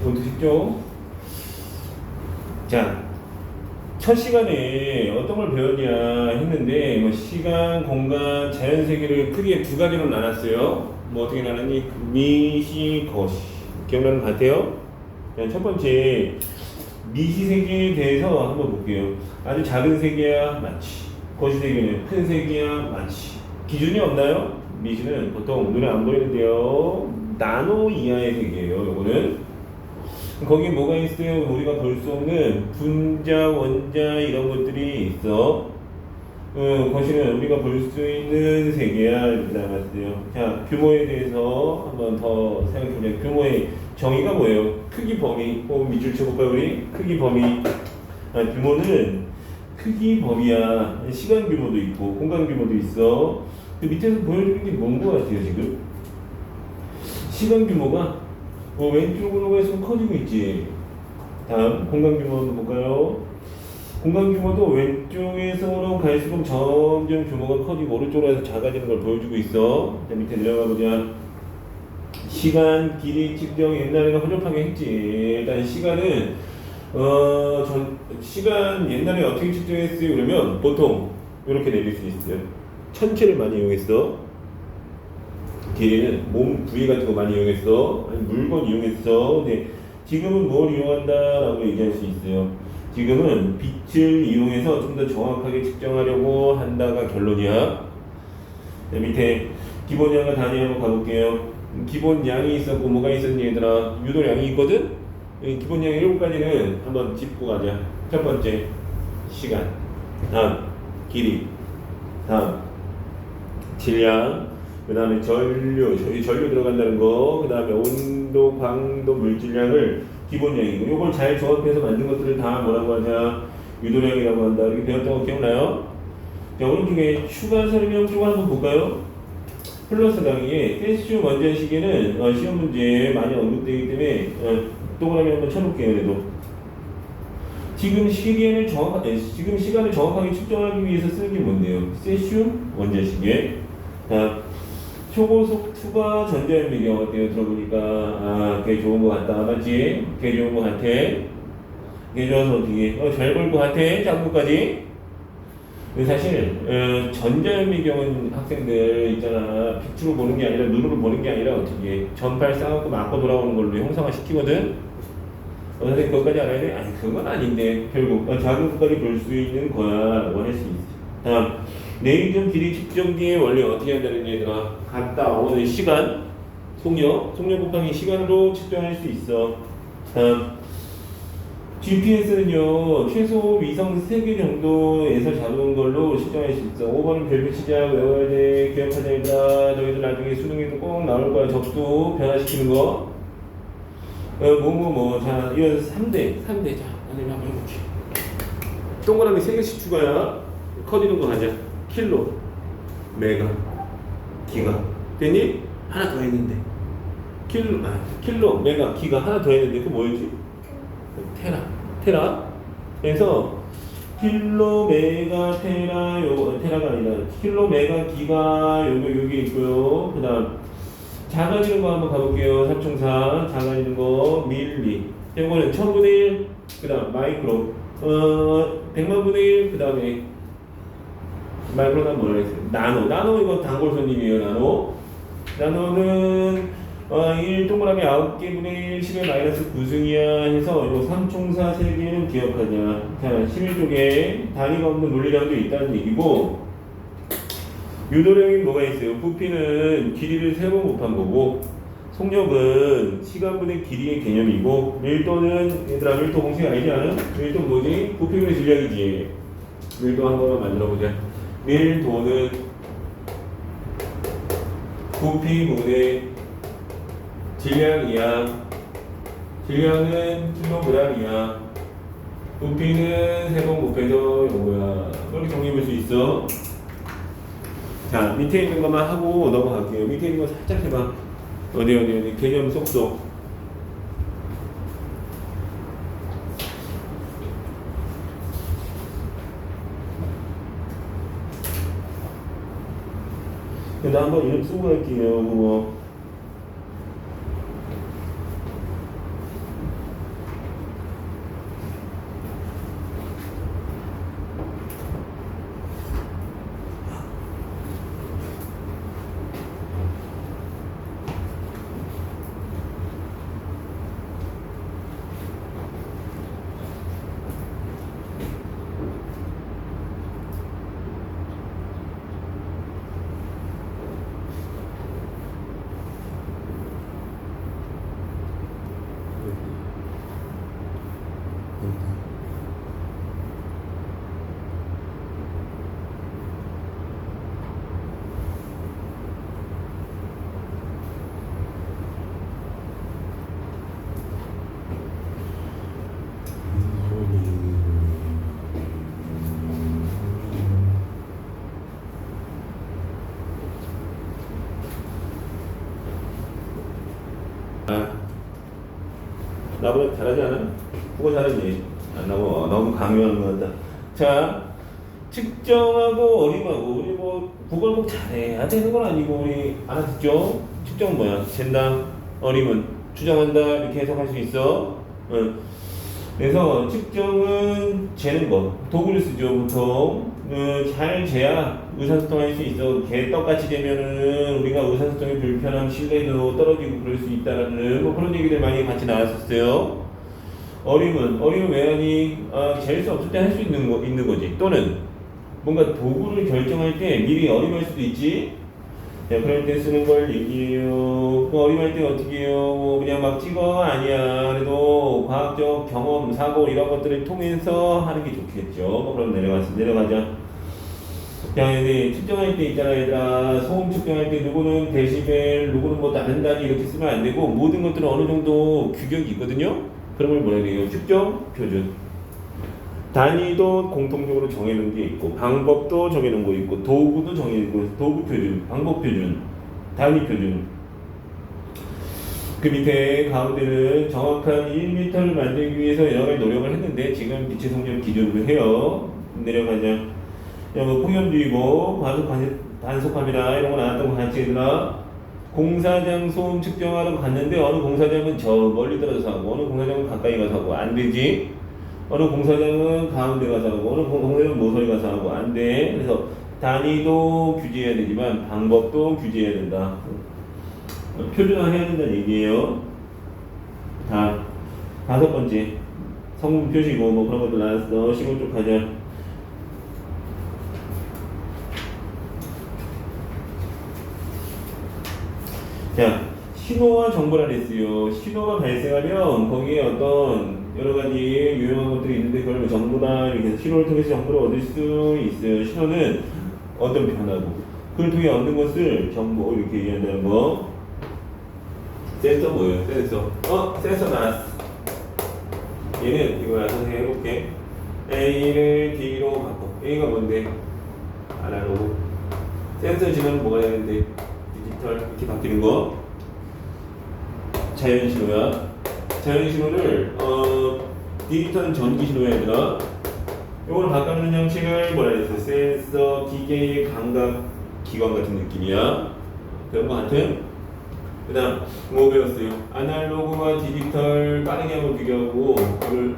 이것도 쉽죠? 자, 첫 시간에 어떤 걸 배웠냐 했는데 뭐 시간, 공간, 자연 세계를 크게 두 가지로 나눴어요. 뭐 어떻게 나눴니? 미시, 거시. 기억나는 것 같아요? 자, 첫 번째 미시 세계에 대해서 한번 볼게요. 아주 작은 세계야 많지. 거시 세계는 큰 세계야 많지. 기준이 없나요? 미시는 보통 눈에 안 보이는데요. 나노 이하의 세계예요. 요거는 거기 뭐가 있어요? 우리가 볼 수 없는 분자, 원자 이런 것들이 있어. 거실은 우리가 볼 수 있는 세계야 이렇게 나왔어요. 자, 규모에 대해서 한번 더 생각해보자. 규모의 정의가 뭐예요? 크기 범위. 밑줄 쳐볼까요 우리? 크기 범위. 규모는 크기 범위야. 시간 규모도 있고 공간 규모도 있어. 그 밑에서 보여주는 게 뭔 것 같아요 지금? 시간 규모가 왼쪽으로 갈수록 커지고 있지. 다음 공간 규모 한번 볼까요? 공간 규모도 왼쪽에서로 갈수록 점점 규모가 커지고 오른쪽으로 해서 작아지는 걸 보여주고 있어. 자, 밑에 내려가 보자. 시간, 길이 측정 옛날에는 허접하게 했지. 일단 시간은 시간 옛날에 어떻게 측정했어요? 그러면 보통 이렇게 내릴 수 있어요. 천체를 많이 이용했어. 길이는 몸 부위 같은 거 많이 이용했어. 아니, 물건 이용했어. 근데 지금은 뭘 이용한다라고 얘기할 수 있어요. 지금은 빛을 이용해서 좀 더 정확하게 측정하려고 한다가 결론이야. 밑에 기본량과 단위 한번 가볼게요. 기본량이 있었고 뭐가 있었니 얘들아? 유도량이 있거든? 기본량 7가지는 한번 짚고 가자. 첫 번째 시간, 다음 길이, 다음 질량, 그 다음에 전류 들어간다는 거, 그 다음에 온도, 광도, 물질량을 기본량이고, 요걸 잘 조합해서 만든 것들을 다 뭐라고 하냐? 유도량이라고 한다. 이렇게 배웠던 거 기억나요? 자, 오른쪽에 추가 설명 쪽 한번 볼까요? 플러스 강의에 세슘 원자 시계는 시험 문제에 많이 언급되기 때문에 동그라미 한번 쳐놓을게요. 그래도 지금 시계는 지금 시간을 정확하게 측정하기 위해서 쓰는 게 뭔데요? 세슘 원자 시계. 자, 초고속 투과 전자연미경 어때요? 들어보니까 걔 좋은 거 같다. 맞지? 걔 좋은 거 같아. 걔 좋아서 어떻게 잘 볼 거 같아. 작부까지. 사실 전자연미경은 학생들 있잖아. 빛으로 보는 게 아니라 눈으로 보는 게 아니라 어떻게 전파를 쌓아갖고 맞고 돌아오는 걸로 형상화 시키거든. 선생님 그것까지 알아야 돼? 아니 그건 아닌데 결국 작은 것까지 볼 수 있는 거야 라고 할 수 있어. 다음 내유점 길이 측정기의 원리 어떻게 한다는 얘기가 갔다 오는 시간 속력 곱하기 시간으로 측정할 수 있어. 다음 GPS는요 최소 위성 3개 정도에서 잡은 걸로 측정할 수 있어. 5번은 별표 치자 외워야 돼. 기억하자 일단 너희들 나중에 수능에도 꼭 나올 거야. 접수 변화시키는 거. 자 이거 3대 자 선생님 한번 해볼게. 동그라미 3개씩 추가야. 커지는 거 가자. 킬로, 메가, 기가 됐니? 하나 더 했는데 킬로, 메가, 기가 하나 더 했는데 그 뭐였지? 테라. 그래서 킬로, 메가, 테라 테라가 아니라 킬로, 메가, 기가 여기 있고요. 그 다음 작아지는 거 한번 가볼게요. 3총사 작아지는 거 밀리. 이거는 1000분의 1. 그 다음 마이크로 100만 분의 1. 그 다음에 마이크로는 뭐라 했어요? 나노 이거 단골 손님이에요. 나노는 1 동그라미 9개 분의 1 10의 마이너스 9승이야 해서 이거 3총사 3개는 기억하자. 자 11쪽에 단위가 없는 물리량도 있다는 얘기고, 유도량이 뭐가 있어요? 부피는 길이를 3번 곱한 거고, 속력은 시간분의 길이의 개념이고, 밀도는 얘들아 밀도 공식 알지 않아? 밀도 뭐지? 부피분의 질량이지. 밀도 한 번만 만들어보자. 밀도는 부피분의 질량이야. 질량은 킬로그램이야. 부피는 3번 곱해서 요거야. 이렇게 정리해볼 수 있어. 자, 밑에 있는 것만 하고 넘어갈게요. 밑에 있는 거 살짝 해봐. 어디 개념 쏙쏙. 나 한번 이름 쓰고 갈게요. 그거 나보다 잘하지 않아? 국어 잘하지? 안 나고 너무 강요하는 것 같다. 자, 측정하고 어림하고 우리 뭐 국어를 꼭 잘해야 되는 건 아니고 우리 알아듣죠? 측정은 뭐야? 잰다. 어림은 추정한다. 이렇게 해석할 수 있어. 응. 그래서 측정은 재는 거. 도구를 쓰죠 보통. 잘 재야 의사소통할 수 있어. 개떡같이 재면은 우리가 의사소통이 불편함, 신뢰도 떨어지고 그럴 수 있다라는 뭐 그런 얘기들 많이 같이 나왔었어요. 어림은 왜 하니? 잴 수 없을 때 할 수 있는 거지. 또는 뭔가 도구를 결정할 때 미리 어림할 수도 있지. 자, 그럴 때 쓰는 걸 얘기해요. 그 어림할 때 어떻게 해요? 뭐 그냥 막 찍어? 아니야. 그래도 과학적 경험, 사고 이런 것들을 통해서 하는 게 좋겠죠. 뭐 그럼 내려가자. 자, 이제 측정할 때 있잖아, 얘들아. 소음 측정할 때 누구는 데시벨, 누구는 뭐 다른 단위 이렇게 쓰면 안 되고 모든 것들은 어느 정도 규격이 있거든요. 그런 걸 뭐라 해요? 측정 표준. 단위도 공통적으로 정해놓은 게 있고 방법도 정해놓은 거 있고 도구도 정해놓은 거 도구 표준, 방법 표준, 단위 표준. 그 밑에 가운데는 정확한 1m를 만들기 위해서 여러 가지 노력을 했는데 지금 빛의 속력 기준으로 해요. 내려가자. 뭐 폭염주의보, 단속함이나 이런 거 나왔던 거 같이 얘들아. 공사장 소음 측정하러 갔는데 어느 공사장은 저 멀리 떨어져서 하고 어느 공사장은 가까이 가서 하고 안 되지. 어느 공사장은 가운데 가서 하고 어느 공사장은 모서리 가서 하고 안 돼. 그래서 단위도 규제해야 되지만 방법도 규제해야 된다. 표준화해야 된다는 얘기예요. 다섯 번째 성분 표시고 뭐 그런 것도 나왔어. 시골 쪽 가자. 자, 신호와 정보라 그랬어요. 신호가 발생하면 거기에 어떤 여러 가지 유용한 것들이 있는데 그걸 정보다 이렇게 해서 신호를 통해서 정보를 얻을 수 있어요. 신호는 어떤 변화고 그걸 통해 얻는 것을 정보 이렇게 얘기한다는 거. 센서 뭐예요? 센서 나왔어. 얘는 이거 나서 해볼게. A를 D로 바꿔. A가 뭔데? 아날로그. 센서 지금 뭐가 되는데? 디지털 이렇게 바뀌는 거. 자연 신호야. 자연 신호를 디지털은 전기 신호야 얘들아. 요걸 바꿔주는 형식을 뭐라 그랬어? 센서, 기계의 감각 기관 같은 느낌이야. 그런 거 같은. 그 다음 뭐 배웠어요? 아날로그와 디지털 빠르게 한번 비교하고 그걸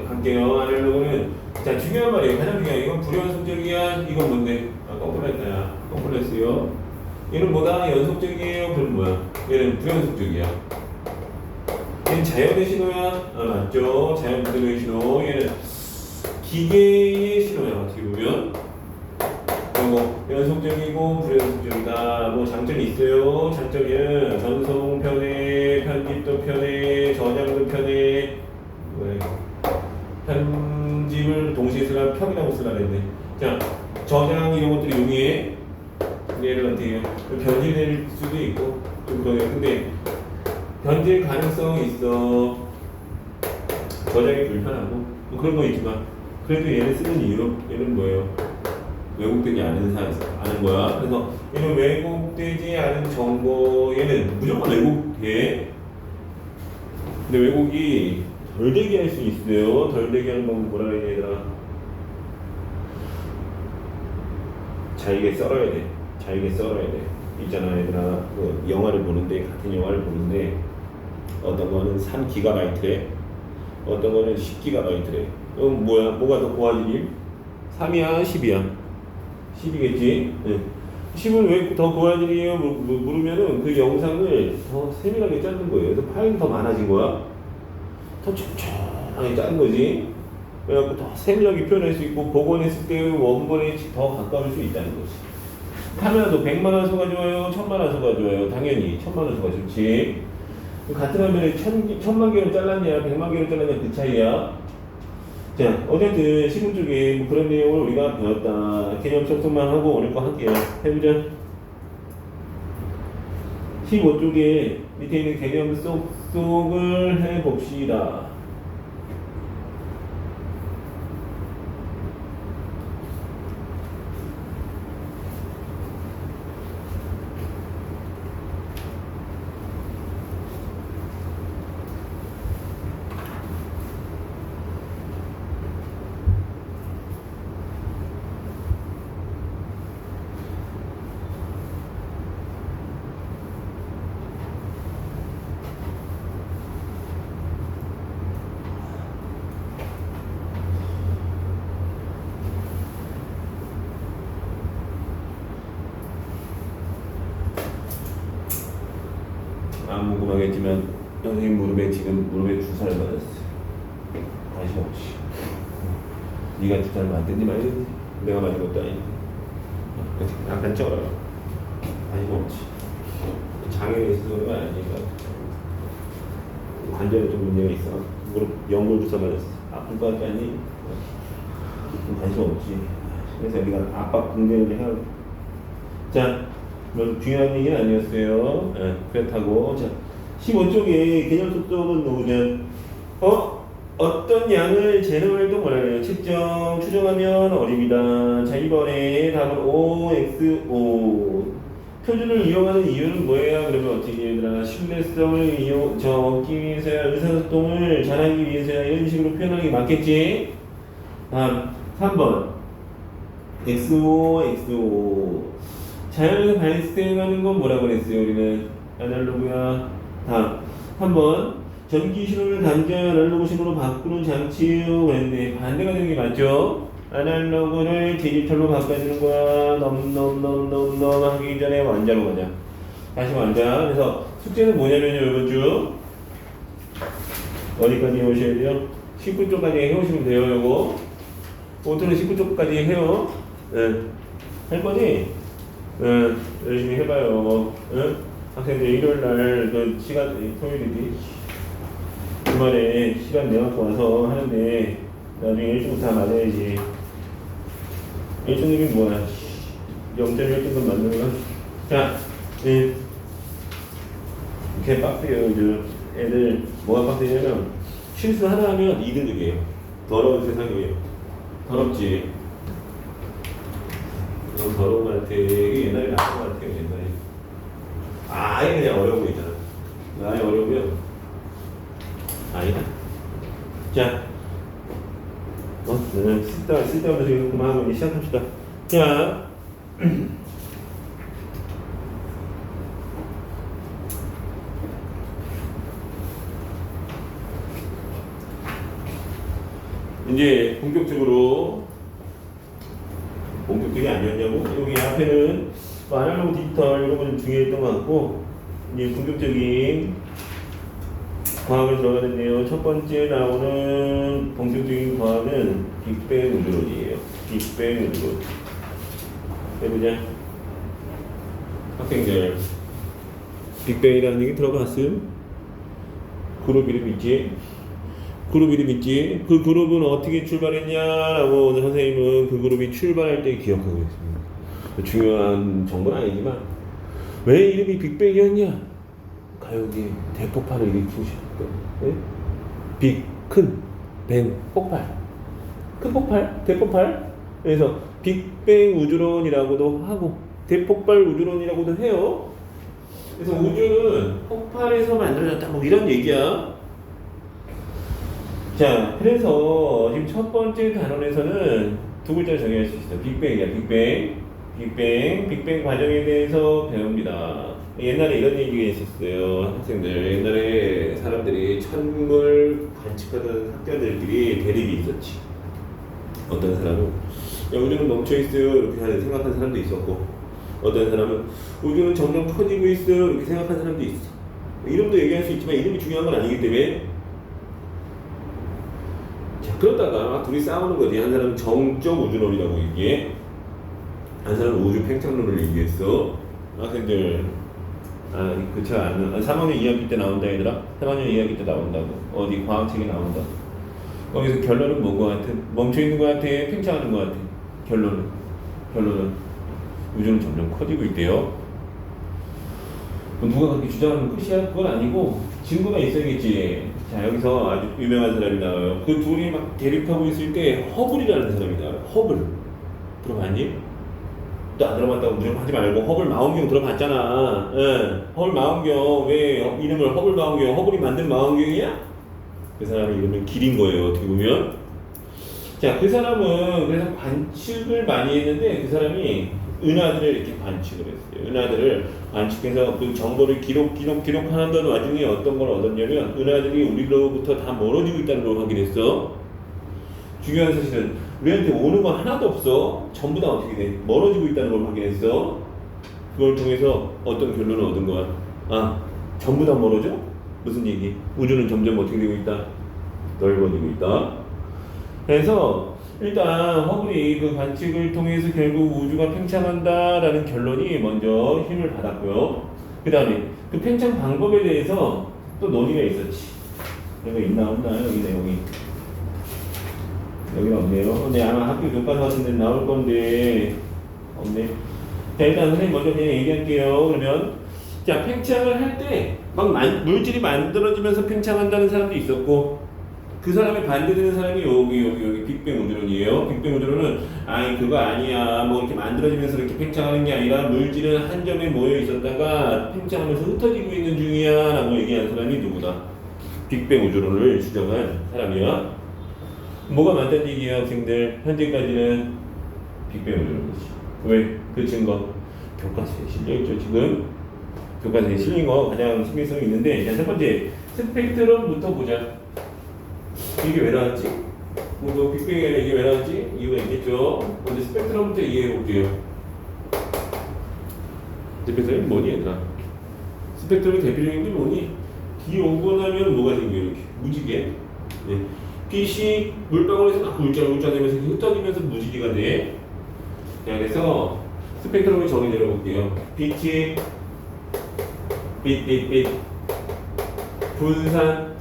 갈게요. 아날로그는 자 중요한 말이에요. 가장 중요한 이건 불연속적이야. 이건 뭔데? 거꾸로 했다야. 거꾸로 했어요. 얘는 뭐다? 연속적이에요. 그럼 뭐야? 얘는 불연속적이야. 얘는 자연의 신호야. 맞죠? 자연 그대로의 신호. 얘는 기계의 신호야. 어떻게 보면 뭐 연속적이고 불연속적이다. 뭐 장점이 있어요. 장점은 전송 편해, 편집도 편해, 저장도 편해. 편집을 동시에 쓰라 편이라고 쓰라 그랬네. 자, 저장 이런 것들이 용이해. 얘를 어떻게 해요? 변질될 수도 있고 좀 그러네요. 근데 변질 가능성이 있어. 저장이 불편하고 뭐 그런 거 있지만 그래도 얘를 쓰는 이유 얘는 뭐예요? 왜곡되지 않은 아는 거야. 그래서 얘는 왜곡되지 않은 정보 얘는 무조건 왜곡돼. 근데 왜곡이 덜 되게 할 수 있어요. 덜 되게 하는 건 뭐라 그래야 되나? 잘게 썰어야 돼. 잘게 썰어야 돼. 있잖아 얘들아. 그 영화를 보는데 같은 영화를 보는데 어떤 거는 3GB래. 어떤 거는 10GB래. 그럼 뭐야? 뭐가 더 고화질이? 3이야? 10이야? 10이겠지? 네. 10은 왜 더 고화질이에요? 물으면은 그 영상을 더 세밀하게 자른 거예요. 그래서 파일이 더 많아진 거야. 더 촘촘하게 자른 거지. 그래갖고 더 세밀하게 표현할 수 있고 복원했을 때 원본에 더 가까울 수 있다는 거지. 카메라도 100만원 소가 좋아요? 1000만원 소가 좋아요? 당연히 1000만원 소가 좋지. 같은 화면에 1000만 개를 잘랐냐 100만 개를 잘랐냐 그 차이야. 자, 어쨌든 시군 쪽에 뭐 그런 내용을 우리가 배웠다. 개념 접속만 하고 오늘 거 할게요. 해보자. 15쪽에 밑에 있는 개념 속속을 해봅시다. 안 궁금하겠지만 선생님 무릎에 주사를 맞았어요. 관심 없지. 네가 주사를 맞든지 말든지 내가 맞은 것도 아닌데 약간 쩔어요. 관심 없지. 장애가 있어서 그런 건 아니니까 관절에 좀 문제가 있어. 무릎 연골 주사 맞았어. 아플 것 같지 않니? 관심 없지. 그래서 우리가 압박 분대를 해야. 자, 뭐 중요한 얘기는 아니었어요. 네, 그렇다고. 자, 15쪽에 개념 속성은 누구냐? 어떤 양을 재능을 또 뭐라 그래요? 측정, 추정하면 어립니다. 자, 이번에 답은 OXO. 표준을 이용하는 이유는 뭐예요? 그러면 어떻게 얘들아? 신뢰성을 얻기 위해서야, 의사소통을 잘하기 위해서야, 이런 식으로 표현하는 게 맞겠지? 다음, 3번. XO. 자연에서 발생하는 건 뭐라고 그랬어요? 우리는 아날로그야. 다음, 3번. 전기 신호를 단자 아날로그 신호로 바꾸는 장치요. 그랬는데 반대가 되는 게 맞죠? 아날로그를 디지털로 바꿔주는 거야. 넘 하기 전에 완자로 가자. 다시 완자. 그래서 숙제는 뭐냐면요, 이번 주 어디까지 해오셔야 돼요? 19쪽까지 해오시면 돼요. 요거 오토는 19쪽까지 해요. 네. 할 거지? 네. 열심히 해봐요. 네? 학생들 일요일날 그 시간, 토요일이지? 주말에 시간 내갖고 와서 하는데 나중에 1등 다 맞아야지. 1등님이 뭐야? 0.1등급 맞는 거? 자, 예. 이렇게 빡세요. 요즘 애들 뭐가 빡세냐면 실수 하나 하면 2등급이에요. 더러운 세상이에요. 더럽지? 너무 더러운 것 같아. 이게 옛날에 나쁜 것 같아요. 옛날에 아예 그냥 어려운 거 있잖아. 아예 어려우면 아니다. 자, 쓸데없는 소리 그만하고 이제 시작합시다. 자, 이제 본격적이 아니었냐고? 여기 앞에는 아날로그 디지털 이런 거좀 중요했던 것 같고, 이제 본격적인 과학을 들어가는데요. 첫 번째 나오는 본격적인 과학은 빅뱅 우주론이에요. 빅뱅 우주론. 해보자. 학생들, 빅뱅이라는 얘기 들어봤어요? 그룹 이름 있지? 그룹 이름 있지? 그 그룹은 어떻게 출발했냐라고 오늘 선생님은 그 그룹이 출발할 때 기억하고 있습니다. 중요한 정보는 아니지만 왜 이름이 빅뱅이었냐? 가요계 대폭발을 일으키셨거든요. 네? 빅, 큰, 뱅, 폭발. 큰 폭발, 대폭발. 그래서 빅뱅 우주론이라고도 하고 대폭발 우주론이라고도 해요. 그래서 우주는 폭발에서 만들어졌다 뭐 이런 얘기야. 자, 그래서 지금 첫 번째 단원에서는 두 글자를 정의할 수 있어요. 빅뱅이야, 빅뱅 과정에 대해서 배웁니다. 옛날에 이런 얘기가 있었어요. 학생들, 옛날에 사람들이 천물 관측하던 학자들끼리 대립이 있었지. 어떤 사람은 야, 우주는 멈춰있어요 이렇게 생각하는 사람도 있었고, 어떤 사람은 우주는 점점 커지고 있어요 이렇게 생각하는 사람도 있어. 이름도 얘기할 수 있지만 이름이 중요한 건 아니기 때문에. 자, 그러다가 둘이 싸우는 거지. 한 사람은 정적 우주론이라고 얘기해, 한 사람은 우주 팽창론을 얘기했어. 학생들, 그쵸, 3학년 2학기 때 나온다 얘들아. 3학년 2학기 때 나온다고. 어디 과학책에 나온다. 거기서 결론은 뭔 거 같아? 멈춰있는 거 같아? 팽창하는 거 같아? 결론은 우주는 점점 커지고 있대요. 누가 그렇게 주장하는 끝이야? 그건 아니고 증거가 있어야겠지. 자, 여기서 아주 유명한 사람이 나와요. 그 둘이 막 대립하고 있을 때 허블이라는 사람이 나와요. 허블 들어봤니? 또 안 들어봤다고 무조건 하지 말고, 허블 망원경 들어봤잖아. 예. 허블 망원경, 왜 이름을 허블 망원경, 허블이 만든 망원경이야? 그 사람의 이름은 길인 거예요, 어떻게 보면. 자, 그 사람은 그래서 관측을 많이 했는데, 그 사람이 은하들을 이렇게 관측을 했어요. 은하들을 관측해서 그 정보를 기록하는 와중에 어떤 걸 얻었냐면, 은하들이 우리로부터 다 멀어지고 있다는 걸 확인했어. 중요한 사실은 우리한테 오는 건 하나도 없어. 전부 다 어떻게 돼? 멀어지고 있다는 걸 확인했어. 그걸 통해서 어떤 결론을 얻은 거야? 전부 다 멀어져? 무슨 얘기? 우주는 점점 어떻게 되고 있다? 넓어지고 있다. 그래서 일단 허블이 그 관측을 통해서 결국 우주가 팽창한다라는 결론이 먼저 힘을 받았고요. 그 다음에 그 팽창 방법에 대해서 또 논의가 있었지. 여기 있나 없나? 여기 내용이 여기는 없네요. 근데 아마 학교 교과서 같은 데 나올 건데 없네. 자, 일단 선생님 먼저 그냥 얘기할게요. 그러면 자, 팽창을 할 때 막 물질이 만들어지면서 팽창한다는 사람도 있었고, 그 사람의 반대되는 사람이 여기 빅뱅 우주론이에요. 빅뱅 우주론은 아니 그거 아니야. 뭐 이렇게 만들어지면서 이렇게 팽창하는 게 아니라 물질은 한 점에 모여 있었다가 팽창하면서 흩어지고 있는 중이야라고 얘기하는 사람이 누구다? 빅뱅 우주론을 주장한 사람이야. 뭐가 맞다는 얘기예요, 학생들? 현재까지는 빅뱅 우주론이지. 왜? 그 증거 교과서에 실려있죠. 지금 교과서에 실린 거 가장 신빙성이 있는데, 자, 첫 번째 스펙트럼부터 보자. 이게 왜 나왔지? 뭐 빅뱅이 아니라 이게 왜 나왔지? 이유가 있겠죠. 먼저 스펙트럼부터 이해해 볼게요. 스펙트럼이 뭐니 얘들아? 스펙트럼의 대표적인 게 뭐니? 기오곤하면 뭐가 생겨? 이렇게 무지개. 네. 빛이 물방울에서 막 울짜울짜되면서 흩어지면서 무지개가 돼. 자, 그래서 스펙트럼을 정의 내려볼게요. 빛이 빛 분산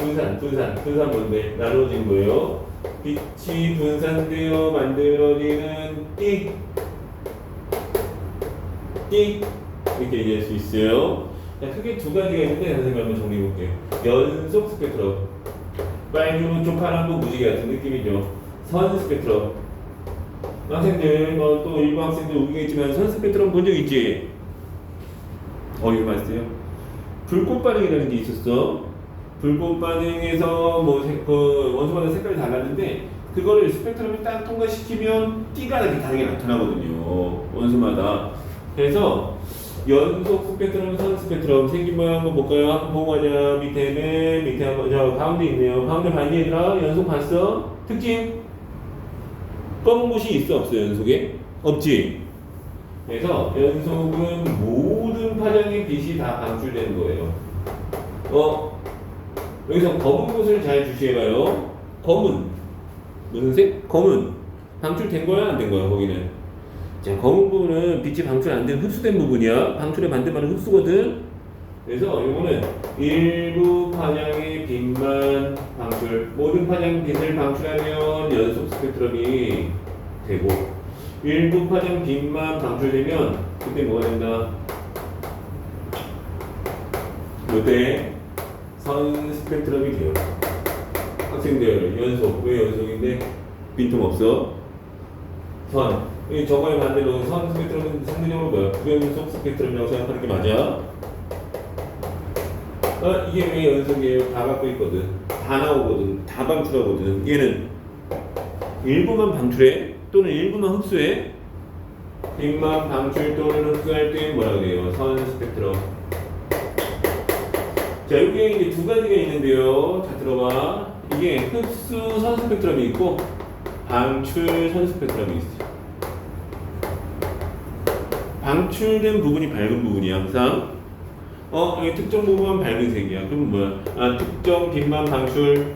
뭔데? 나눠진 거예요. 빛이 분산되어 만들어지는 띠 이렇게 얘기할 수 있어요. 자, 크게 두 가지가 있는데 선생님 한번 정리해 볼게요. 연속 스펙트럼, 빨간 쪽 파란 거 무지개 같은 느낌이죠. 선 스펙트럼. 학생들 또 일부 학생들 오기겠지만 선 스펙트럼 본 적 있지? 이거 맞으세요? 불꽃 반응이라는 게 있었어. 불꽃 반응에서 그 원소마다 색깔이 달랐는데 그거를 스펙트럼이 딱 통과시키면 띠가 이렇게 다르게 나타나거든요. 원소마다. 그래서 연속 스펙트럼, 선 스펙트럼 생긴 모양 한번 볼까요? 한번 보고 가자. 밑에 한번 저 가운데 있네요. 가운데 봤니 얘들아? 연속 봤어? 특징? 검은 곳이 있어 없어 연속에? 없지. 그래서 연속은 모든 파장의 빛이 다 방출되는 거예요. 여기서 검은 곳을 잘 주시해봐요. 검은 무슨 색? 검은 방출된 거야 안 된 거야 거기는? 자, 검은 부분은 빛이 방출 안 된 흡수된 부분이야. 방출의 반대말은 흡수거든. 그래서 이거는 일부 파장의 빛만 방출, 모든 파장 빛을 방출하면 연속 스펙트럼이 되고, 일부 파장 빛만 방출되면 그때 뭐가 된다? 이때 선 스펙트럼이 돼요. 학생들 연속, 왜 연속인데 빈틈없어? 선. 저거에 반대로 선 스펙트럼은 상대적으로 뭐야? 불연속 스펙트럼이라고 생각하는 게 맞아? 이게 왜 연속이에요? 다 갖고 있거든. 다 나오거든. 다 방출하거든. 얘는 일부만 방출해 또는 일부만 흡수해. 빛만 방출 또는 흡수할 때 뭐라 그래요? 선 스펙트럼. 자, 여기에 이제 두 가지가 있는데요. 자, 들어봐. 이게 흡수 선 스펙트럼이 있고 방출 선 스펙트럼이 있어. 방출된 부분이 밝은 부분이야, 항상. 여기 특정 부분만 밝은 색이야. 그럼 뭐야? 특정 빛만 방출.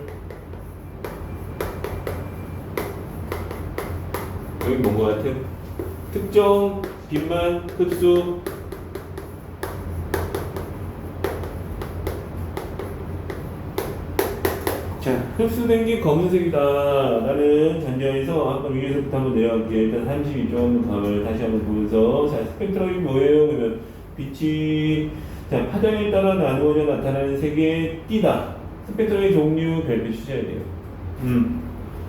여기 뭔 거 같아? 특정 빛만 흡수. 자, 흡수된 게 검은색이다 라는 전제에서 한번 위에서부터 한번 내려갈게요. 일단 32조 한번 감을 다시 한번 보면서, 자, 스펙트럼이 뭐예요? 그러면 빛이 자, 파장에 따라 나누어져 나타나는 색의 띠다. 스펙트럼의 종류 별표 취해야 돼요.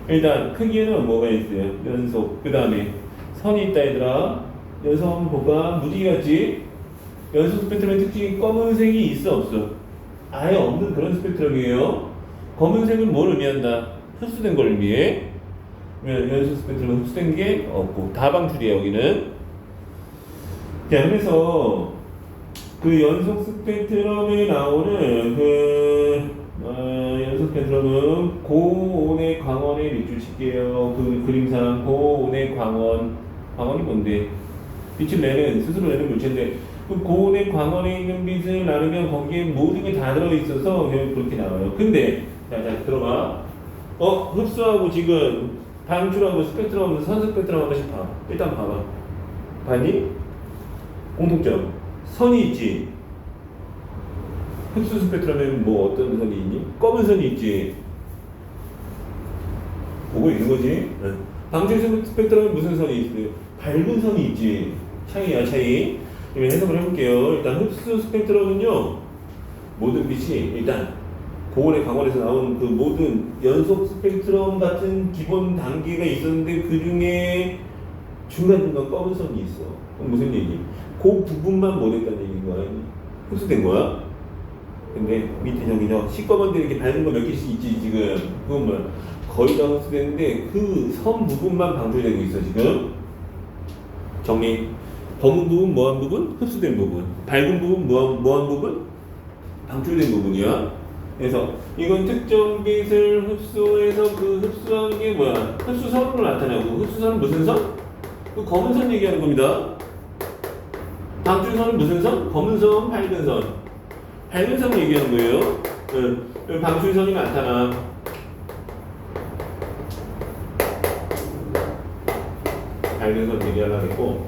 일단 크기에는 뭐가 있어요? 연속. 그 다음에 선이 있다 얘들아. 연속 한번 볼까? 무지개 같지? 연속 스펙트럼의 특징이 검은색이 있어 없어? 아예 없는 그런 스펙트럼이에요. 검은색은 뭘 의미한다? 흡수된 걸 의미해. 연속 스펙트럼은 흡수된 게 없고 다 방출이에요 여기는. 자, 그래서 그 연속 스펙트럼에 나오는 연속 스펙트럼은 고온의 광원에 밑줄 칠게요. 그 그림상 고온의 광원이 뭔데? 빛을 내는 스스로 내는 물체인데 그 고온의 광원에 있는 빛을 나누면 거기에 모든 게 다 들어있어서 그냥 그렇게 나와요. 근데 자 들어봐. 흡수하고 지금 방출하고 스펙트럼, 선 스펙트럼 한 번씩 봐. 일단 봐봐. 봤니? 공통점. 선이 있지. 흡수 스펙트럼에는 뭐 어떤 선이 있니? 검은 선이 있지. 보고 있는 거지. 방출 스펙트럼에 무슨 선이 있어요? 밝은 선이 있지. 차이야, 차이. 그러면 해석을 해볼게요. 일단 흡수 스펙트럼은요, 모든 빛이 일단 고온의 강원에서 나온 그 모든 연속 스펙트럼 같은 기본 단계가 있었는데 그 중에 중간중간 검은 선이 있어. 그럼 무슨 얘기? 그 부분만 못했다는 얘기인 거야. 흡수된 거야. 근데 밑에 저기 시꺼먼데 이렇게 밝은 거 몇 개씩 있지 지금. 그건 뭐야? 거의 다 흡수됐는데 그 선 부분만 방출되고 있어 지금. 정리. 검은 부분 뭐한 부분? 흡수된 부분. 밝은 부분 뭐한 부분? 방출된 부분이야. 그래서 이건 특정 빛을 흡수해서 그 흡수한 게 뭐야? 흡수선으로 나타나고 흡수선은 무슨 선? 그 검은 선 얘기하는 겁니다. 방출선은 무슨 선? 검은 선, 밝은 선. 밝은 선 얘기하는 거예요. 방출선이 나타나. 밝은 선 얘기하려고 했고.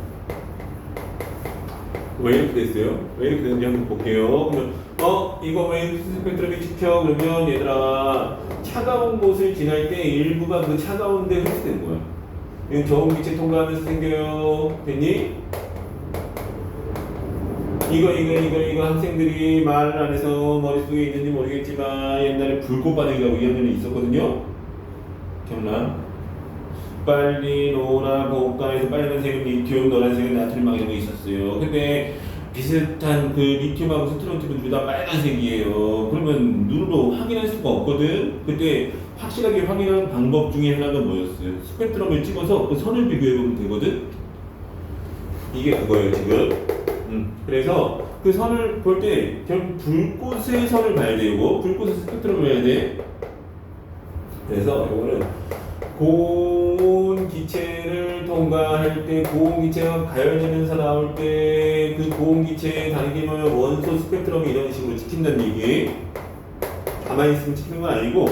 왜 이렇게 됐어요? 왜 이렇게 됐는지 한번 볼게요. 그러면 이거 왜 흡수 스펙트럼이 찍혀? 그러면 얘들아 차가운 곳을 지날 때 일부가 그 차가운 데 흡수된 거야. 이건 저온 기체 통과하면서 생겨요. 됐니? 이거 학생들이 말 안 해서 머릿속에 있는지 모르겠지만 옛날에 불꽃 반응이라고 2학년에 있었거든요. 기억나? 빨리 노란 고가에서 빨간색은 리튬, 노란색은 나트륨 이런 거 있었어요. 근데 비슷한 그 리튬하고 스트론튬은 둘 다 빨간색이에요. 그러면 눈으로 확인할 수가 없거든. 그때 확실하게 확인하는 방법 중에 하나가 뭐였어요? 스펙트럼을 찍어서 그 선을 비교해보면 되거든. 이게 그거예요 지금. 그래서 그 선을 볼 때 결국 불꽃의 선을 봐야 되고 불꽃의 스펙트럼을 해야 돼. 그래서 이거는 고온 기체를 통과할 때 고온 기체가 가열되면서 나올 때 그 고온 기체의 단계면 원소 스펙트럼이 이런 식으로 찍힌다는 얘기. 가만히 있으면 찍히는 건 아니고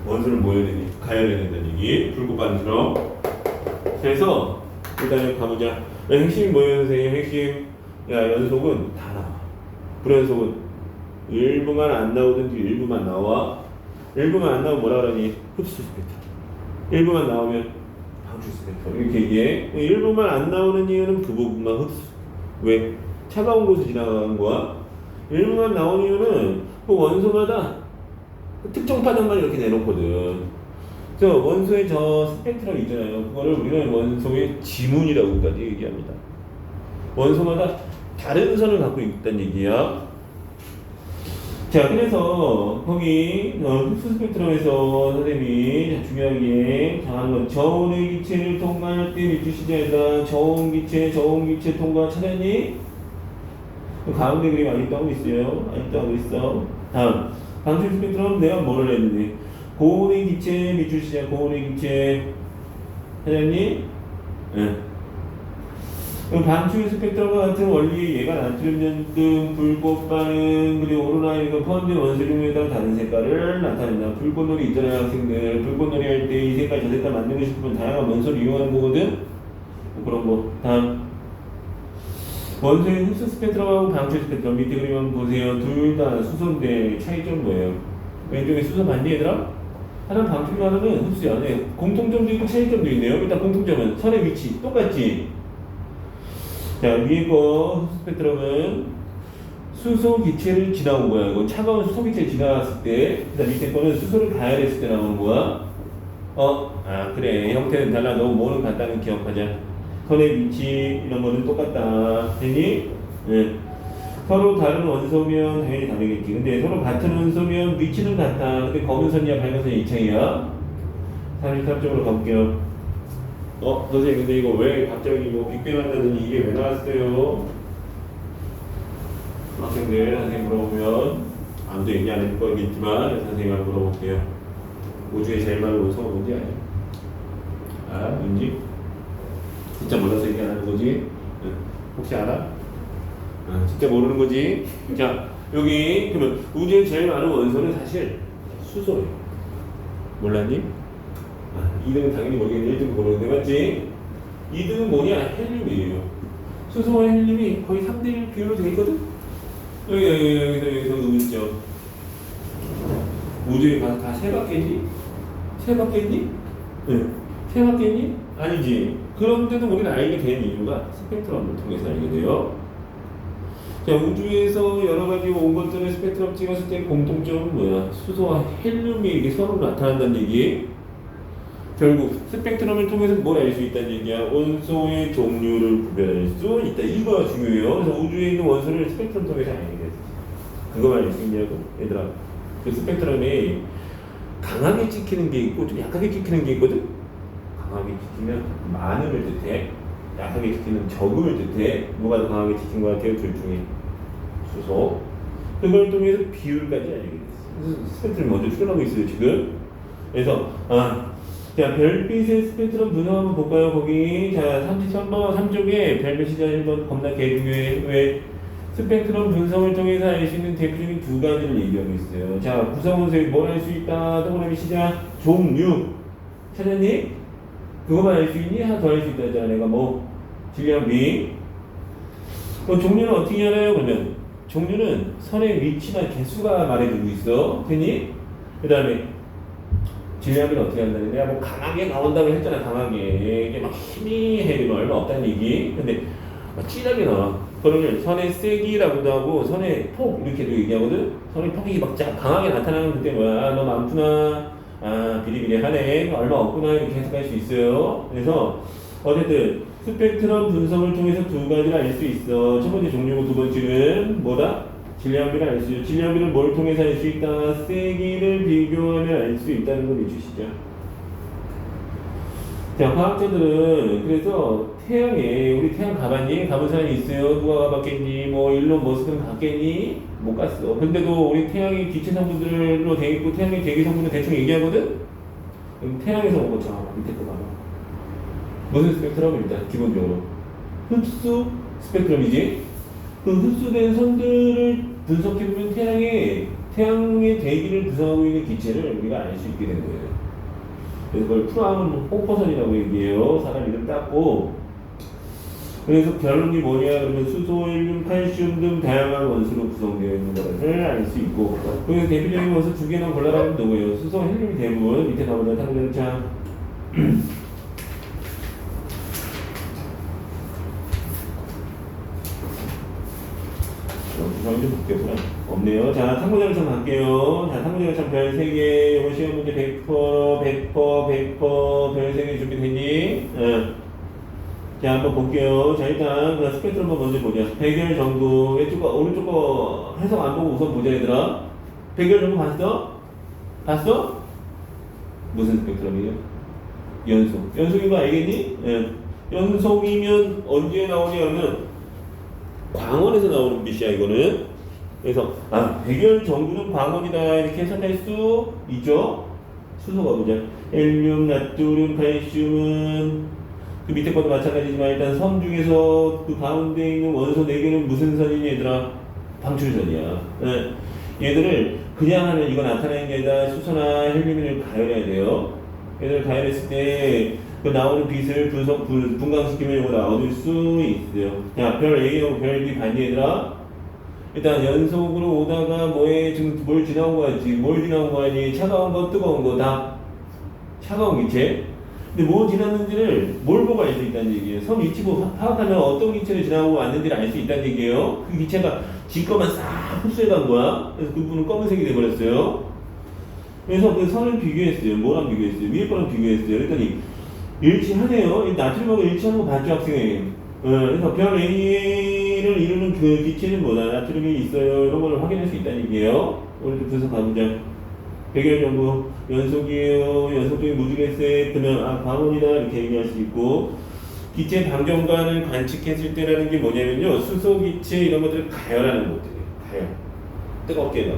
원소를 모여야 되니 가열해야 된다는 얘기. 불꽃 반응처럼. 그래서 일단 여기 가보자. 핵심이 뭐예요 선생님? 핵심. 야 연속은 다 나와. 불연속은 일부만 안 나오든지 일부만 나와. 일부만 안 나오면 뭐라 그러니? 흡수 스펙트럼. 일부만 나오면 방출 스펙트럼. 이렇게 얘기해. 일부만 안 나오는 이유는 그 부분만 흡수. 왜? 차가운 곳을 지나가는 거야. 일부만 나오는 이유는 그 원소마다 특정 파장만 이렇게 내놓거든. 저 원소의 저 스펙트럼 있잖아요. 그거를 우리는 원소의 지문이라고까지 얘기합니다. 원소마다 다른 선을 갖고 있다는 얘기야. 자, 그래서 거기 흡수 스펙트럼에서 선생님이 중요하게 정하는 건 저온의 기체를 통과할 때 밑줄 시제에다 저온 기체 통과 찾았니? 가운데 그림 아직도 하고 있어요. 아직도 하고 있어. 다음 방출 스펙트럼 내가 뭐를 했는데 고온의 기체 밑줄 시제 고온의 기체 찾았니? 네. 방출 스펙트럼과 같은 원리 얘가 나트륨 연등, 불꽃 반응, 그리고 오로라이가 포함된 원소lum에 따라 다른 색깔을 나타낸다. 불꽃놀이 있잖아요 학생들. 불꽃놀이 할 때 이 색깔 저 색깔 만들고 싶으면 다양한 원소를 이용하는 거거든. 그런 거. 다음 원소의 흡수 스펙트럼하고 방출 스펙트럼 밑에 그림 한번 보세요. 둘 다 수소인데 차이점 뭐예요? 왼쪽에 수소 봤니 얘들아? 하나는 방출이고 하나는 흡수야. 네. 공통점도 있고 차이점도 있네요. 일단 공통점은 선의 위치 똑같지? 자, 위에 거 스펙트럼은 수소 기체를 지나온 거야. 이거 차가운 수소 기체를 지나갔을 때, 그다음 밑에 거는 수소를 가열했을 때 나오는 거야. 그래. 형태는 달라. 너무 뭐는 같다는 기억하자. 선의 위치 이런 거는 똑같다. 됐니? 네. 서로 다른 원소면 당연히 다르겠지. 근데 서로 같은 원소면 위치는 같다. 근데 검은 선이야, 밝은 선이 이 차이야. 33쪽으로 가볼게요. 선생님 근데 이거 왜 갑자기 뭐 빅뱅한다는 이게 왜 나왔어요? 학생들 선생님 물어보면 아무도 얘기 안 해줄 거겠지만 선생님한테 물어볼게요. 우주에 제일 많은 원소가 뭔지 알아요? 뭔지? 진짜 몰라서 얘기 안 하는 거지? 혹시 알아? 아, 진짜 모르는 거지. 자, 여기 그러면 우주에 제일 많은 원소는 사실 수소예요. 몰랐니? 아, 2등은 당연히 모르겠네. 1등 모르는데 맞지? 2등은 뭐냐? 헬륨이에요. 수소와 헬륨이 거의 3대1 비율로 되어 있거든? 여기서 누구 있죠? 우주에 가서 다 세 바퀴니? 세 바퀴니? 응. 세 바퀴니? 아니지. 그런데도 우리는 알게 된 이유가 스펙트럼을 통해서 알게 돼요. 자, 우주에서 여러 가지 온 것들을 스펙트럼 찍었을 때 공통점은 뭐야? 수소와 헬륨이 이렇게 서로 나타난다는 얘기. 결국 스펙트럼을 통해서 뭘 알 수 있다는 얘기야? 원소의 종류를 구별할 수 있다. 이거가 중요해요. 그래서 우주에 있는 원소를 스펙트럼 통해서 알게 돼. 그거만 알 수 있냐고? 얘들아. 그 스펙트럼이 강하게 찍히는 게 있고 좀 약하게 찍히는 게 있거든? 강하게 찍히면 많음을 뜻해. 약하게 찍히는 적음을 뜻해. 뭐가 더 강하게 찍힌 것 같아요? 둘 중에. 수소. 그걸 통해서 비율까지 알게 됐어. 그래서 스펙트럼이 먼저 출현하고 있어요, 지금. 그래서, 자, 별빛의 스펙트럼 분석 한번 볼까요? 거기. 자, 33번, 3쪽에 별빛 시작 1번 겁나 개중요해. 왜? 스펙트럼 분석을 통해서 알 수 있는 대표적인 두 가지를 얘기하고 있어요. 자, 구성원소에 뭘 알 수 있다. 동그라미 시작. 종류. 찾았니? 그거만 알 수 있니? 하나 더 알 수 있다 했잖아. 내가 뭐, 질량비. 종류는 어떻게 알아요? 그러면 종류는 선의 위치나 개수가 말해주고 있어. 됐니? 그 다음에 질량비는 어떻게 한다는 내가 뭐 강하게 나온다고 했잖아. 강하게. 이게 막 힘이 해도 얼마 없다는 얘기. 근데 막 진하게 나와. 그러면 선의 세기라고도 하고 선의 폭 이렇게도 얘기하거든. 선의 폭이 막 강하게 나타나는 그때 뭐야? 너 많구나. 비리비리하네. 얼마 없구나. 이렇게 해석할 수 있어요. 그래서 어쨌든 스펙트럼 분석을 통해서 두 가지를 알 수 있어. 첫 번째 종류고 두 번째는 뭐다? 질량비를 알 수 있어. 질량비를 뭘 통해서 알 수 있다? 세기를 비교하면 알 수 있다는 걸 잊으시죠. 자, 과학자들은 그래서 태양에 우리 태양 가봤니? 가본 사람이 있어요? 누가 가봤겠니? 뭐 일론 머스크는 갔겠니? 못 갔어. 근데도 우리 태양이 기체 성분들로 돼 있고 태양의 대기 성분을 대충 얘기하거든? 그럼 태양에서 온 것처럼 밑에 거 봐봐. 무슨 스펙트럼입니다. 기본적으로 흡수 스펙트럼이지. 그 흡수된 선들을 분석해보면 태양의 대기를 구성하고 있는 기체를 우리가 알 수 있게 되는 거예요. 그래서 그걸 프라운 홍포선이라고 얘기해요. 사람 이름 땄고. 그래서 결론이 뭐냐 그러면 수소, 헬륨, 칼슘 등 다양한 원소로 구성되어 있는 것을 알 수 있고. 그래서 대표적인 원소 두 개만 골라가면 누구예요? 수소, 헬륨이 대부분 밑에 가보자. 탕전차 구성이 좀 바뀌었구나. 없네요. 자, 탐구자료참 갈게요. 자, 탐구자료참 별 3개. 이번 시험 문제 100%, 별 3개 준비됐니? 자, 한번 볼게요. 자, 일단 그 스펙트럼 한번 먼저 보자. 백열 정도. 왼쪽 거, 오른쪽 거 해석 안 보고 우선 보자, 얘들아. 백열 정도 봤어? 봤어? 무슨 스펙트럼이에요? 연속. 연속인 거 알겠니? 연속이면 언제 나오냐면 광원에서 나오는 빛이야 이거는. 그래서 백열 정도는 광원이다 이렇게 해석할 수 있죠. 수소가 보자. 헬륨, 나트륨, 칼슘은 그 밑에 것도 마찬가지지만 일단 선 중에서 그 가운데 있는 원소 4개는 무슨 선이니 얘들아? 방출선이야. 얘들을 그냥 하면 이거 나타내는 게 아니라 수소나 헬륨을 가열해야 돼요. 얘들 가열했을 때 그 나오는 빛을 분광시키면 이거 얻을 수 있어요. 자, 별 A하고 별 B 봤니 얘들아? 일단 연속으로 오다가 뭐에 지금 뭘 지나온 거 같지? 뭘 지나온 거 아니? 차가운 거, 뜨거운 거 다 차가운 기체. 근데 뭐 지났는지를 뭘 보고 알 수 있다는 얘기예요. 선 위치 파악하면 어떤 기체를 지나고 왔는지를 알 수 있다는 얘기예요. 그 기체가 지 것만 싹 흡수해 간 거야. 그래서 그 부분은 검은색이 돼버렸어요. 그래서 그 선을 비교했어요. 뭐랑 비교했어요? 위에 거랑 비교했어요. 그랬더니 일치하네요. 나트륨하고 일치하는 거 봤죠, 학생이? 그래서 별 A를 이루는 그 기체는 뭐다? 나트륨이 있어요. 이런 걸 확인할 수 있다는 얘기예요. 오늘도 분석 가보자. 백열 정도 연속이에요. 연속적인 무주객세 그러면 광원이다 이렇게 얘기할 수 있고. 기체 방정관을 관측했을 때라는 게 뭐냐면요. 수소 기체 이런 것들을 가열하는 것들이에요. 가열. 뜨겁게 해서.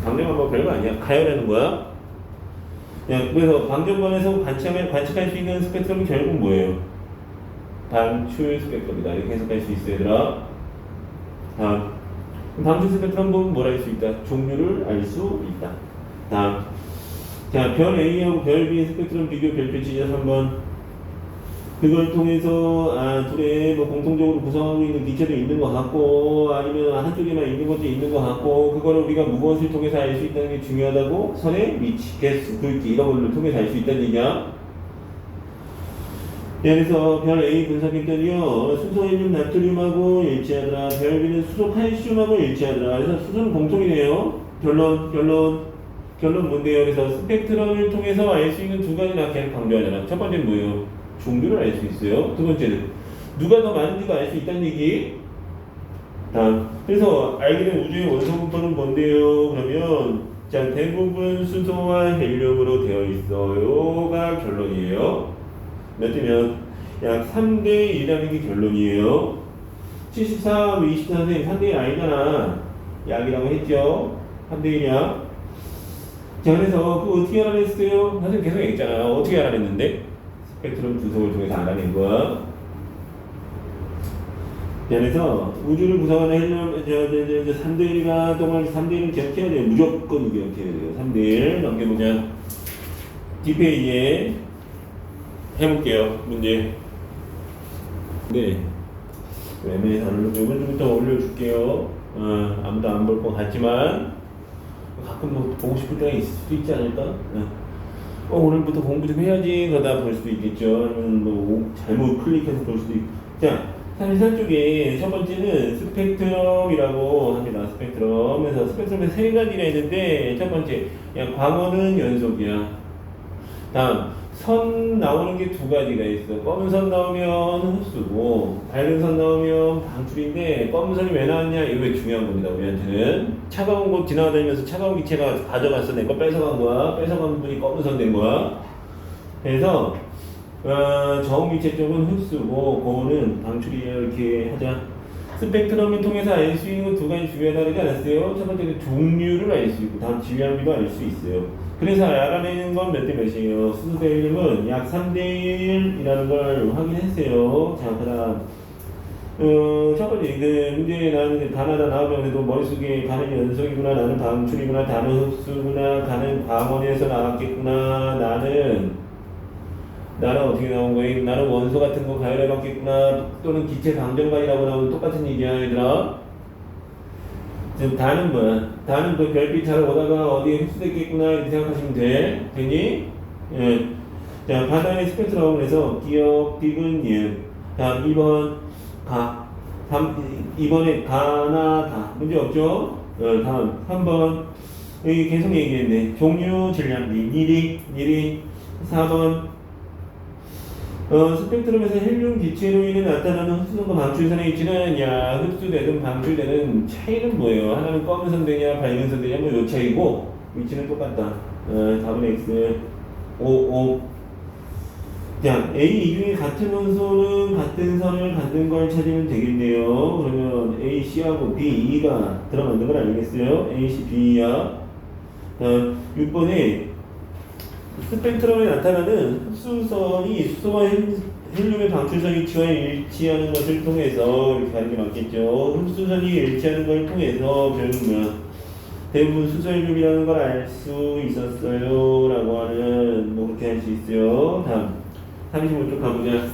방정관 뭐 별거 아니야. 가열하는 거야. 그래서 방정관에서 관측할 수 있는 스펙트럼이 결국 뭐예요? 방출 스펙트럼이다. 이렇게 해석할 수 있어요, 얘들아. 다음. 방출 스펙트럼 보면 뭘 알 수 있다? 종류를 알 수 있다. 다음. 자, 별 A하고 별 B의 스펙트럼 비교 별표 지자 3번. 그걸 통해서 둘의 뭐 공통적으로 구성하고 있는 기체도 있는 것 같고 아니면 한쪽에만 있는 것도 있는 것 같고 그거를 우리가 무엇을 통해서 알 수 있다는 게 중요하다고? 선의 위치, 개수, 굵기 이런 걸로 통해서 알 수 있다는 얘기야. 그래서 별 A 분석했더니요 수소 헬륨 나트륨하고 일치하더라. 별 B는 수소 칼슘하고 일치하더라. 그래서 수소는 공통이네요. 결론 뭔데요? 그래서 스펙트럼을 통해서 알 수 있는 두 가지나 계속 강조하잖아. 첫 번째는 뭐예요? 종류를 알 수 있어요. 두 번째는 누가 더 많은지도 알 수 있다는 얘기. 다음. 그래서 알게 된 우주의 원소 분포는 뭔데요? 그러면 자 대부분 수소와 헬륨으로 되어 있어요가 결론이에요. 몇 대면 약 3대 1이라는 게 결론이에요. 74, 24는 3대 1 아니잖아. 약이라고 했죠. 3대 1이야. 자 그래서 그거 어떻게 알아냈어요? 선생님 계속 얘기했잖아. 어떻게 알아냈는데? 스펙트럼 분석을 통해서 알아낸 거야. 그래서 우주를 구성하는 헬륨 3대 1이가 동안 3대 1은 기억해야 돼요. 무조건 기억해야 돼요. 3대 1 넘겨보자. 뒷페이지에 해볼게요. 문제. 네. 애매해서 안 올려줘. 오늘부터 올려줄게요. 아무도 안 볼 것 같지만 가끔 뭐 보고 싶을 때가 있을 수도 있지 않을까? 오늘부터 공부 좀 해야지 그러다 볼 수도 있겠죠. 아니면 뭐 잘못 클릭해서 볼 수도 있고. 자, 34쪽에 첫 번째는 스펙트럼이라고 합니다. 스펙트럼에서 스펙트럼에 세 가지가 있는데 첫 번째, 광원은 연속이야. 다음, 선 나오는 게 두 가지가 있어. 검은 선 나오면 흡수고 밝은 선 나오면 방출인데 검은 선이 왜 나왔냐? 이거 중요한 겁니다. 우리한테는 차가운 곳 지나다니면서 차가운 기체가 가져갔어. 내 거 뺏어간 거야. 뺏어간 분이 검은 선 된 거야. 그래서 저온 기체 쪽은 흡수고 그거는 방출이에요. 이렇게 하자. 스펙트럼을 통해서 알 수 있는 두 가지 중요하다 그러지 않았어요? 첫 번째는 종류를 알 수 있고 다음 지위함비도 알 수 있어요. 그래서 알아내는 건 몇 대 몇이에요? 수소 대 헬륨은 약 3대 1이라는 걸 확인했어요. 자, 그 다음 첫 번째 그 문제에 나는 가나다 나오면 그래도 머릿속에 가는 연속이구나, 나는 방출이구나, 나는 흡수구나, 가는 광원에서 나왔겠구나, 나는 어떻게 나온 거야? 나는 원소 같은 거 가열해 봤겠구나, 또는 기체 방정관이라고 나오면 똑같은 얘기야, 얘들아. 지금 다는 뭐야? 다는 그 별빛 잘 오다가 어디에 흡수됐겠구나 이렇게 생각하시면 돼. 되니? 예. 자, 바다의 스펙트럼 에서 기억, 디귿, 니은. 다음 2번 가. 2번에 가나 다. 문제 없죠? 다음 3번 여기 계속 얘기했네. 종류, 질량비, 니리. 4번 스펙트럼에서 헬륨 기체로 인해 나타나는 흡수선과 방출선의 위치는 흡수되든 방출되는 차이는 뭐예요? 하나는 검은 선 되냐 밝은 선 되냐 뭐 요 차이고 위치는 똑같다. 답은 X 5. 자, A 이 중에 같은 원소는 같은 선을 갖는 걸 찾으면 되겠네요. 그러면 A, C하고 B, E가 들어맞는 걸 알겠어요? A, C, B야. 6번에 스펙트럼에 나타나는 흡수선이 수소와 헬륨의 방출선 위치와 일치하는 것을 통해서 이렇게 가는 게 맞겠죠. 흡수선이 일치하는 걸 통해서 결국은 뭐야? 대부분 수소 헬륨이라는 걸 알 수 있었어요 라고 하는 뭐 그렇게 할 수 있어요. 다음 35쪽 가보자.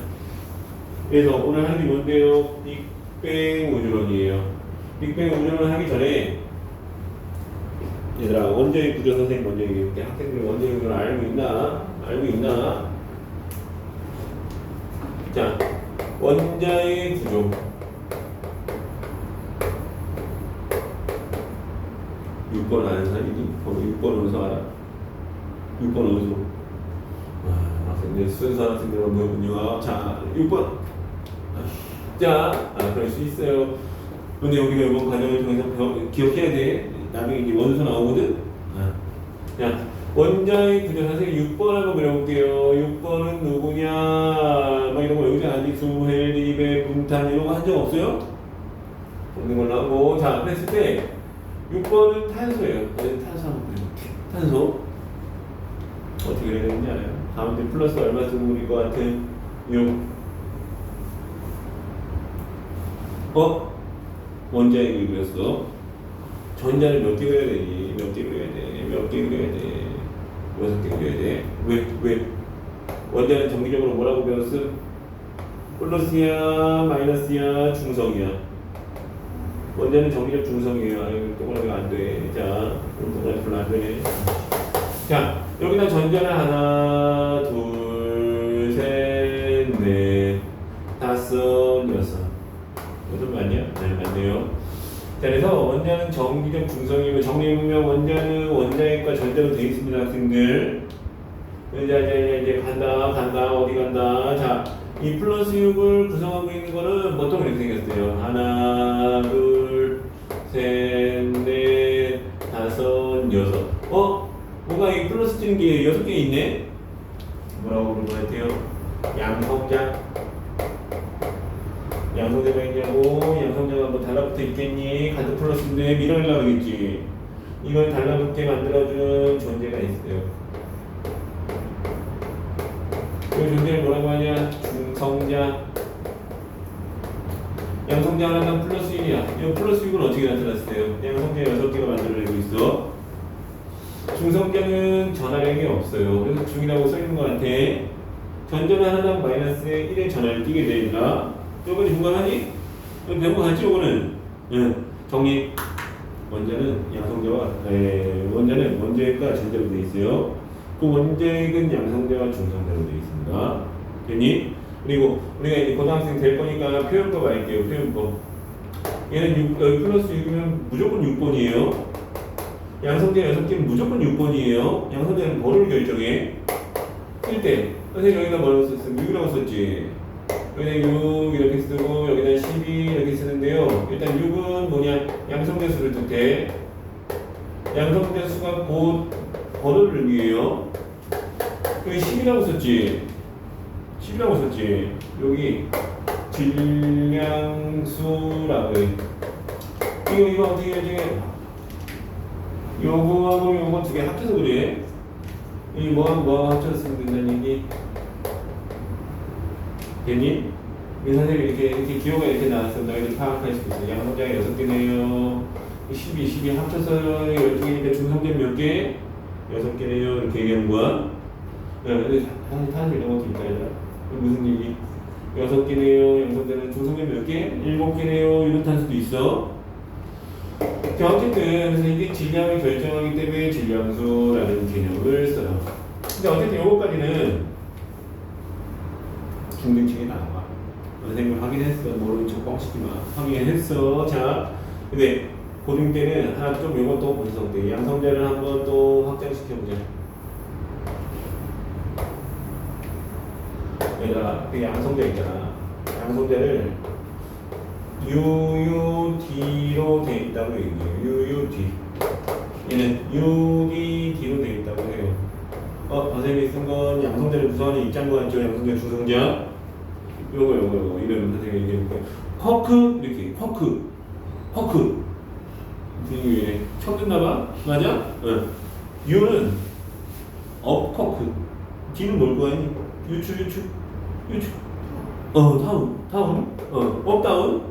그래서 오늘 하는 게 뭔데요? 빅뱅 우주론이에요. 빅뱅 우주론 하기 전에 얘들아, 원자의 구조 선생님 먼저 얘기해볼게. 학생들이 원자의 구조를 알고 있나? 자, 원자의 구조. 6번 아는 사람이니? 6번 원소 알아? 6번 원소. 학생들, 순서 학생들 없는군요. 자, 6번. 자, 그럴 수 있어요. 근데 우리가 이번 과정을 통해서 기억해야 돼. 나중에 이제 원소 나오거든? 자, 원자의 구조 선생님 6번 한번 그려볼게요. 6번은 누구냐? 뭐 이런 거 여기서 아니수, 헬리베, 분탄 이런 거 한 적 없어요? 없는 걸로 하고. 자, 그랬을 때 6번은 탄소예요. 탄소 한번 그려볼게. 탄소. 어떻게 그려야 되는지 알아요? 가운데 플러스 얼마 쓰고 그릴 것 같아? 6. 원자핵을 그렸어. 전자를 몇 개 그려야 되니? 몇 개 그려야 돼? 몇 개 그려야 돼? 6개 그려야 돼? 왜? 원자는 정기적으로 뭐라고 배웠어? 플러스야, 마이너스야, 중성이야. 원자는 정기적 중성이에요. 아유, 동그라미가 안 돼. 자, 동그라미 별로 안 되네. 자, 여기다 전자를 하나, 둘, 셋, 넷, 다섯, 여섯. 여섯 맞냐? 네, 맞네요. 자, 그래서 원자는 정기적 중성이고 정리해보면 원자는 원자핵과 전자로 되어 있습니다, 학생들. 이제 간다, 어디 간다. 자, 이 플러스 6을 구성하고 있는 거는 보통 이렇게 생겼어요. 하나, 둘, 셋, 넷, 다섯, 여섯. 뭐가 이 플러스 찍는 게 6개 있네? 뭐라고 부르는 것 같아요? 양성자가 있냐고? 양성자가 뭐 달라붙어 있겠니? 가드 플러스인데 밀어내려고 하겠지. 이걸 달라붙게 만들어준 존재가 있어요. 이 존재를 뭐라고 하냐? 중성자. 양성자 하나당 플러스 1이야. 이 플러스 6은 어떻게 나타났어요? 양성자 6개가 만들어내고 있어. 중성자는 전하량이 없어요. 그래서 중이라고 써있는 것 같아. 전자는 하나당 마이너스 1의 전하를 띄게 되니까 요거는 중간하니? 배운 거 같지? 요거는 정리. 원자는 양성자와 원자는 원자핵과 전자로 되어 있어요. 그 원자핵은 양성자와 중성자로 되어 있습니다. 됐니? 그리고 우리가 이제 고등학생 될 거니까 표현법 알게요. 표현법. 얘는 플러스 6이면 무조건 6번이에요. 양성자 6개는 무조건 6번이에요. 양성자는 번호를 결정해. 쓸 때 선생님 여기다 뭐라고 썼어? 6이라고 썼지. 여기다 6 이렇게 쓰고 여기다 12 이렇게 쓰는데요. 일단 6은 뭐냐? 양성자 수를 뜻해. 양성자 수가 곧 번호를 의미해요. 여기 10이라고 썼지. 10이라고 썼지. 여기 질량수라고 해. 이거 어떻게 해? 요거하고 요거 두 개 합쳐서 그래. 이 뭐하고 합쳐서 쓰면 된다는 얘기. 됐니? 이 선생님이 이렇게 기호가 이렇게 나왔어. 너희들 파악할 수 있어. 양성자가 6개네요. 12 합쳐서 12개니까 중성자는 몇 개? 6개네요. 이렇게 얘기하는 거야. 근데 사실 이런 것도 있다, 얘들아. 무슨 얘기? 6개네요. 양성자는 중성자는 몇 개? 7개네요. 이렇다는 수도 있어. 자, 어쨌든 그래서 이게 질량을 결정하기 때문에 질량수라는 개념을 써요. 근데 어쨌든 요거까지는 중등층에 나와. 선생님 확인했어. 모르는 척 뻥치지 마. 확인했어. 자, 근데 고등 때는 하나 좀 요것도 분석돼. 양성자를 한번 또 확장시켜보자. 얘들아, 그 양성자 있잖아. 양성자를 UUD로 돼 있다고 얘기해요. UUD. 얘는 UDD로 돼 있다고 해요. 선생님이 쓴 건 양성자를 구성하는 입장과 같죠? 양성자, 중성자. 요거 이름 선생님이 얘기해볼게요. 쿼크 이렇게 쿼크 이게 처음 듣나봐? 맞아? 응. U는 업쿼크. D는 뭘 구하니? 유추. 다운. 업다운.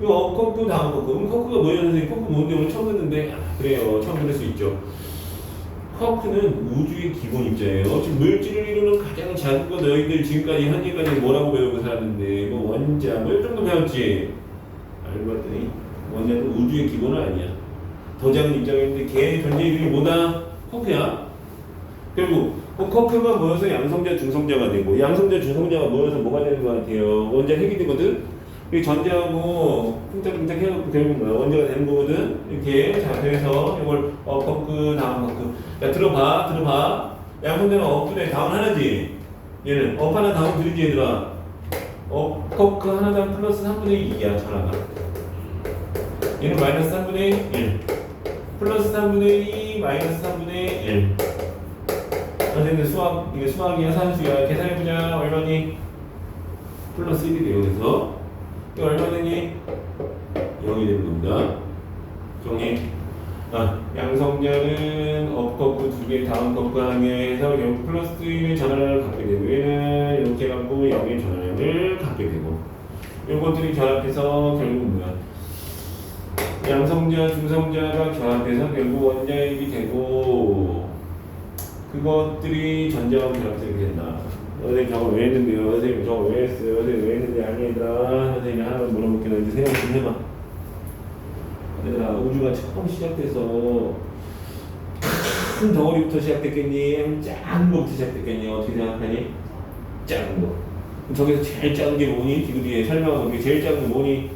이거 업쿼크, 다운쿼크. 쿼크가 뭐예요, 선생님? 쿼크 뭔데? 오늘 처음 듣는데. 그래요. 처음 들을 수 있죠. 쿼크는 우주의 기본 입자예요. 지금 물질을 이루는 가장 작은 거 너희들 지금까지 현재까지 뭐라고 배우고 살았는데 뭐 원자 뭐 이 정도 배웠지. 알고 봤더니 원자는 우주의 기본은 아니야. 더 작은 입자인데 걔 존재 이름이 뭐다? 쿼크야. 그리고 쿼크가 모여서 양성자, 중성자가 되고 양성자, 중성자가 모여서 뭐가 되는 것 같아요? 원자 핵이 되거든. 이 전자하고 쿵짝쿵짝 해갖고 되는 거야. 원자가 되는 거거든. 이렇게 자 그래서 이걸 쿼크, 다운쿼크. 야 들어봐. 양성자는 업분의 다운 하나지. 얘는 업 하나 다운 들이지 얘들아. 쿼크 하나당 플러스 3분의 2야 전화가. 얘는 마이너스 3분의 1. 플러스 3분의 2 마이너스 3분의 1. 선생님 이게 수학이야 산수야. 계산해보자. 얼마니? 플러스 1이 돼요. 그래서 이거 얼마 되니? 0이 되는 겁니다. 정리. 양성자는 업커프 2개, 다운커프 1개 해서 플러스 1의 전하량을 갖게 되고 얘는 이렇게 갖고 0의 전하량을 갖게 되고 요것들이 결합해서 결국 뭐야? 양성자, 중성자가 결합해서 결국 원자핵이 되고 그것들이 전자와 결합되게 된다. 선생님 저거 왜 했는데요? 선생님 저거 왜 했어요? 선생님 왜 했는데 아니더라. 선생님이 하나만 물어볼게. 너 이제 생각 좀 해봐. 얘들아 우주가 처음 시작돼서 큰 덩어리부터 시작됐겠니? 아니면 작은 거부터 시작됐겠니? 어떻게 생각하니? 작은 거. 저기서 제일 작은 게 뭐니? 지금 뒤에 설명하고 제일 작은 게 뭐니?